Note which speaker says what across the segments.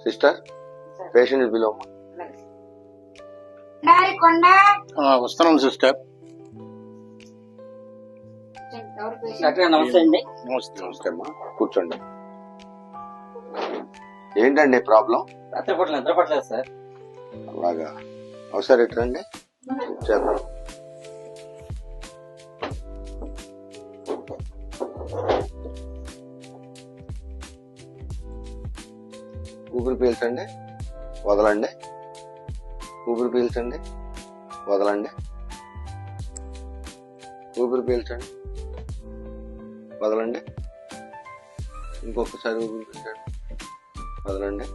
Speaker 1: Sister patient below
Speaker 2: వస్తున్నాం sister.
Speaker 3: నమస్తే అండి.
Speaker 1: నమస్తే అమ్మా, కూర్చోండి. ఏంటండి ప్రాబ్లం?
Speaker 3: రాత్రిపూట నిద్ర పట్టలేదు సార్.
Speaker 1: అలాగా, ఒకసారి ఎట్రండి చేద్దాం. ఊపిరి పీల్చండి, వదలండి. ఊపిరి పీల్చండి, వదలండి. ఊపిరి పీల్చండి, వదలండి. ఇంకొకసారి ఊపిరి పీల్చండి, వదలండి.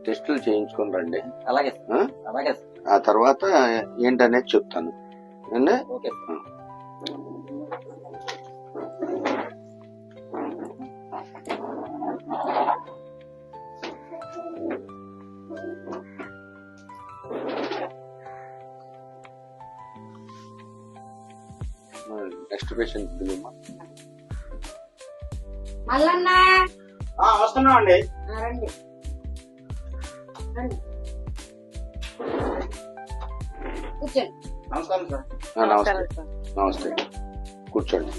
Speaker 1: టెస్టులు చేయించుకొని రండి.
Speaker 3: అలాగే అలాగే.
Speaker 1: ఆ తర్వాత ఏంటనేది చెప్తాను.
Speaker 3: ఓకే.
Speaker 1: నెక్స్ట్ పేషెంట్ బిల్లుమా.
Speaker 4: మల్లన్నా
Speaker 2: వస్తున్నాం అండి.
Speaker 4: రండి. కూర్చోండి.
Speaker 2: నమస్కారం సార్.
Speaker 1: నమస్తే. నమస్తే, కూర్చోండి.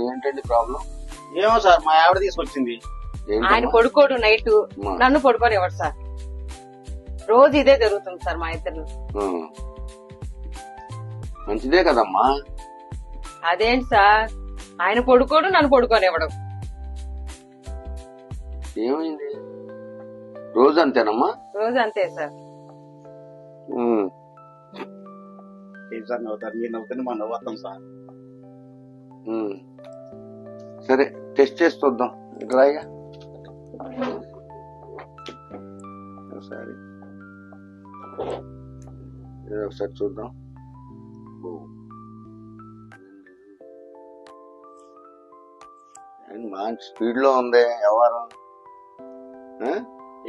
Speaker 1: ఏంటండి ప్రాబ్లం?
Speaker 2: ఏమో సార్, మా ఆవిడ తీసుకొచ్చింది.
Speaker 4: ఆయన పడుకోడు నైట్, నన్ను పడుకోనివ్వడు సార్. రోజు ఇదే జరుగుతుంది సార్ మా ఇద్దరు.
Speaker 1: మంచిదే కదమ్మా.
Speaker 4: అదేంటి సార్, ఆయన పడుకోడు నన్ను పడుకోనివ్వడు.
Speaker 1: ఏమైంది? రోజు అంతేనమ్మా?
Speaker 4: రోజు అంతే సార్.
Speaker 2: ఏం సార్ నవ్వుతారు? మీరు నవ్వుతుంది, మా నవ్వుతాం సార్.
Speaker 1: సరే, టెస్ట్ చేసి చూద్దాం. డ్రైగా ఒకసారి ఒకసారి చూద్దాం. మంచి స్పీడ్ లో ఉంది వ్యవహారం.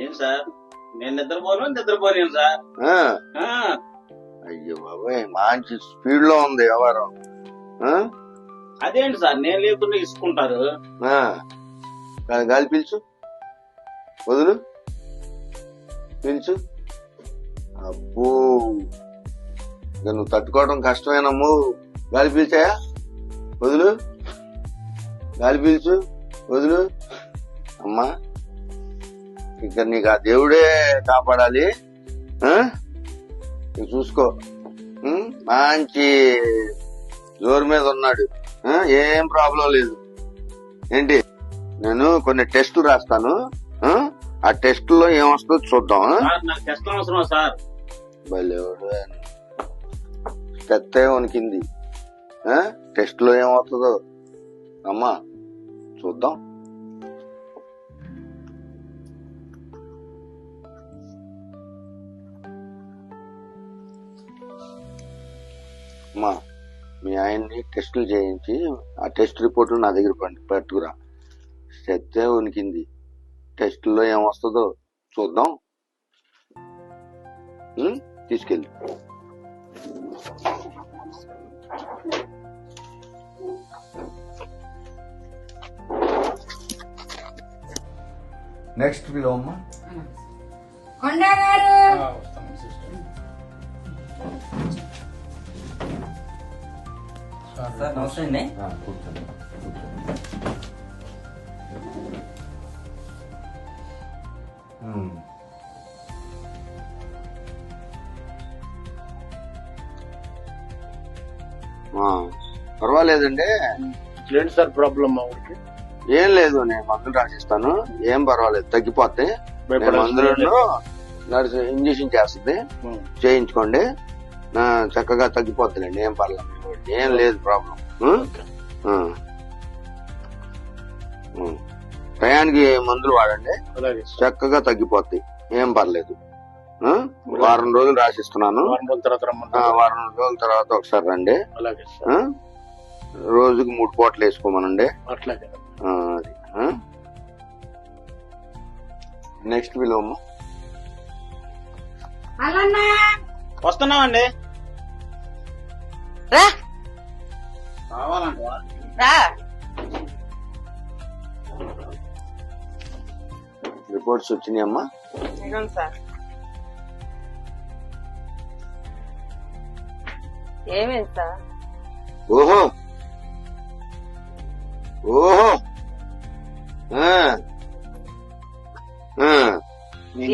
Speaker 2: ఏం సార్, నేను నిద్రపోలేను సార్.
Speaker 1: అయ్యో బాబాయ్, మంచి స్పీడ్ లో ఉంది వ్యవహారం.
Speaker 2: అదేంటి సార్, నేను లేకుండా ఇసుకుంటారు.
Speaker 1: గాలి పీల్చు, వదులు, పీల్చు. అబ్బో, ఇక నువ్వు తట్టుకోవడం కష్టమేనమ్ము. గాలి పీల్చాయా? వదులు, గాలి పీల్చు, వదులు. అమ్మా, ఇక నీకు ఆ దేవుడే కాపాడాలి. ఇక చూసుకో, మంచి జోరు మీద ఉన్నాడు. ఏం ప్రాబ్లం లేదు. ఏంటి, నేను కొన్ని టెస్టులు రాస్తాను. ఆ టెస్టులో ఏమొస్తుందో చూద్దాం.
Speaker 2: టెస్ట్ అవసరం సార్.
Speaker 1: భలేవాడు, చెత్త వణికింది. టెస్ట్ లో ఏమవుతుందో అమ్మా చూద్దాం. అమ్మా, మీ ఆయన్ని టెస్టులు చేయించి ఆ టెస్ట్ రిపోర్ట్లు నా దగ్గర పట్టుకురా. చెత్త వణికింది. టెస్టుల్లో ఏమొస్తుందో చూద్దాం. తీసుకెళ్ళి. నెక్స్ట్ బిలో అమ్మా.
Speaker 4: కొండా గారు
Speaker 3: సార్ నమస్తే అండి.
Speaker 1: కూర్చోండి. పర్వాలేదండి.
Speaker 2: ఏంటి సార్ ప్రాబ్లం మా ఊరికి?
Speaker 1: ఏం లేదు, నేను మందులు రాసిస్తాను. ఏం పర్వాలేదు, తగ్గిపోతాయి. మందులను ఇంజక్షన్ చేస్తుంది, చేయించుకోండి. చక్కగా తగ్గిపోతుందండి. ఏం పర్లేదు, ఏం లేదు ప్రాబ్లం. టయానికి మందులు వాడండి, చక్కగా తగ్గిపోతాయి. ఏం పర్లేదు. వారం రోజులు రాసిస్తున్నాను. వారం రోజుల తర్వాత ఒకసారి రండి. రోజుకి 3 పూటలు వేసుకోమనండి.
Speaker 2: అట్లాగే.
Speaker 1: అది నెక్స్ట్ విలువమ్మ.
Speaker 2: వస్తున్నామండి.
Speaker 4: రా
Speaker 2: కావాలంటవా?
Speaker 4: రా.
Speaker 1: రిపోర్ట్స్ వచ్చినాయమ్మా.
Speaker 4: ఇదిగోండి సార్. ఏమేంటి సార్?
Speaker 1: ఓహో ఓహో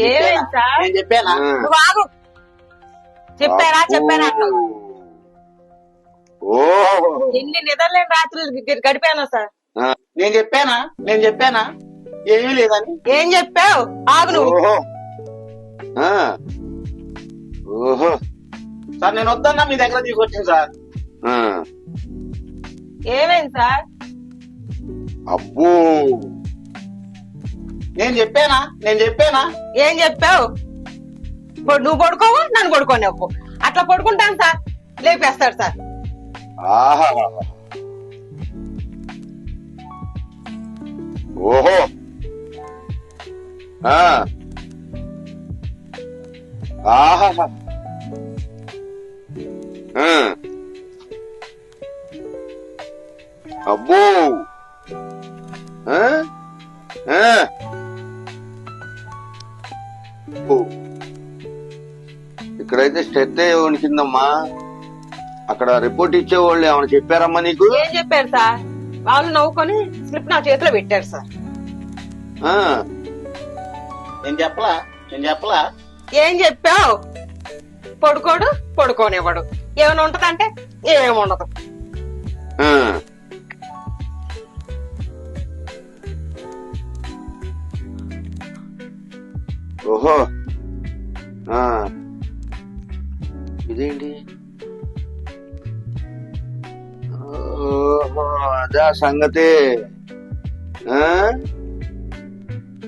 Speaker 4: ఏమేంటి సార్?
Speaker 2: నేను చెప్పానా?
Speaker 4: నువ్వు ఆగు. చెప్పారా అంటావు.
Speaker 1: ఓహో
Speaker 4: ఎన్ని నిద్రలేని రాత్రులు గడిపాను సార్.
Speaker 2: నేను చెప్పానా ఏమీ లేదని.
Speaker 4: ఏం చెప్పావు? ఆగు నువ్వు.
Speaker 1: ఓహో ఓహో
Speaker 2: సార్ నేను వద్దన్నా మీ దగ్గర తీసుకొచ్చింది సార్.
Speaker 4: ఏమైంది సార్?
Speaker 1: అబ్బో
Speaker 2: నేను చెప్పానా?
Speaker 4: ఏం చెప్పావు? నువ్వు పడుకోవు, నన్ను పడుకోనివ్వు. అట్లా పడుకుంటాను సార్. లేపేస్తాడు సార్.
Speaker 1: ఆహా ఓహో ఆహా అబ్బో ఇక్కడైతే స్టెత్ వణికిందమ్మా. అక్కడ రిపోర్ట్ ఇచ్చేవాళ్ళు ఏమైనా చెప్పారమ్మా నీకు?
Speaker 4: ఏం చెప్పారు సార్? వాళ్ళు నవ్వుకొని స్లిప్ నా చేతిలో పెట్టారు సార్.
Speaker 2: నేను చెప్పలా.
Speaker 4: ఏం చెప్పావు? పడుకోడు, పడుకోనివ్వడు. ఏమైనా ఉంటదంటే ఏమేమి ఉండదు.
Speaker 1: ఓహో ఇదేంటి? ఓహో అదా సంగతి.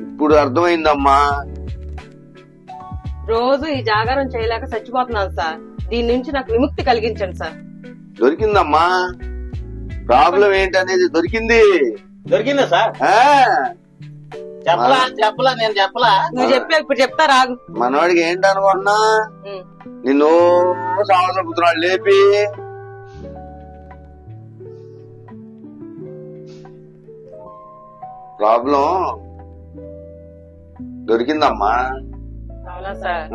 Speaker 1: ఇప్పుడు అర్థమైందమ్మా.
Speaker 4: రోజు ఈ జాగారం చేయలేక చచ్చిపోతున్నాను సార్. దీని నుంచి నాకు విముక్తి కలిగించండి సార్.
Speaker 1: దొరికిందమ్మా. ప్రాబ్లం ఏంటనేది
Speaker 2: దొరికిందా సార్? చెప్పలా నేను చెప్పలా.
Speaker 4: నువ్వు చెప్పా, ఇప్పుడు చెప్తా రాగు.
Speaker 1: మనవాడికి ఏంటనుకున్నా నిన్ను సావసపుతున్నాడు లేపి. ప్రాబ్లం దొరికిందమ్మా.
Speaker 4: అవునా సార్?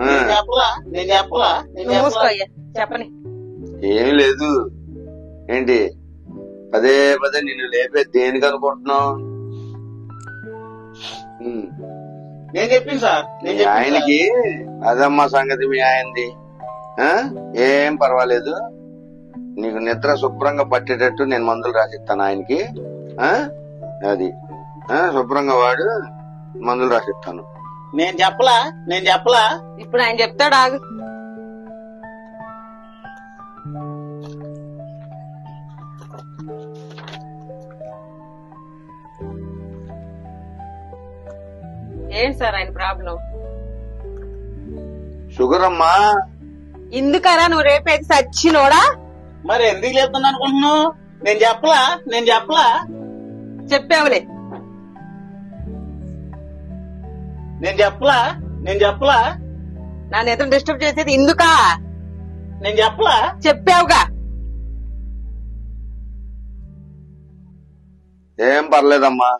Speaker 2: నేను చెప్పలా.
Speaker 4: చెప్పని.
Speaker 1: ఏమి లేదు. ఏంటి పదే నిన్ను లేపే దేనికి అనుకుంటున్నావు?
Speaker 2: నేను చెప్పింది సార్.
Speaker 1: ఆయనకి అదమ్మా సంగతి. మీ ఆయనది ఏం పర్వాలేదు. నీకు నిద్ర శుభ్రంగా పట్టేటట్టు నేను మందులు రాసిస్తాను ఆయనకి. అది శుభ్రంగా వాడు మందులు రాసిస్తాను.
Speaker 2: నేను చెప్పలా.
Speaker 4: ఇప్పుడు ఆయన చెప్తాడు ఆగు. ఏంటి సార్ ఆయన ప్రాబ్లం?
Speaker 1: షుగర్ అమ్మా.
Speaker 4: ఎందుకరా నువ్వు రేపేది సచ్చినోడా?
Speaker 2: మరి ఎందుకు చెప్తున్నా అనుకుంటున్నావు? నేను చెప్పలా.
Speaker 4: చెప్పావులే.
Speaker 2: నేను చెప్పలా.
Speaker 4: నా నిద్ర డిస్టర్బ్ చేసేది ఎందుకా?
Speaker 2: నేను చెప్పలా.
Speaker 4: చెప్పావుగా.
Speaker 1: ఏం పర్లేదమ్మా,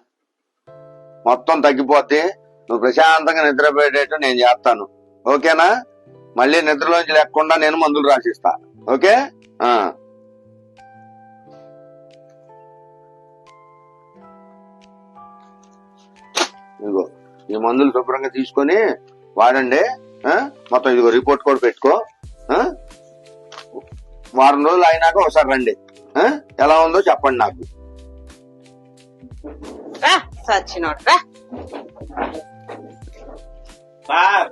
Speaker 1: మొత్తం తగ్గిపోతే నువ్వు ప్రశాంతంగా నిద్రపోయేటట్టు నేను చేస్తాను. ఓకేనా? మళ్ళీ నిద్రలోంచి లేకుండా నేను మందులు రాసిస్తా. ఓకే? ఇదిగో ఈ మందులు శుభ్రంగా తీసుకొని వాడండి. మొత్తం ఇదిగో రిపోర్ట్ కూడా పెట్టుకో. వారం రోజులు అయినాక ఒకసారి రండి. ఎలా ఉందో చెప్పండి నాకు.
Speaker 4: సచ్చినోడు రా.
Speaker 2: సార్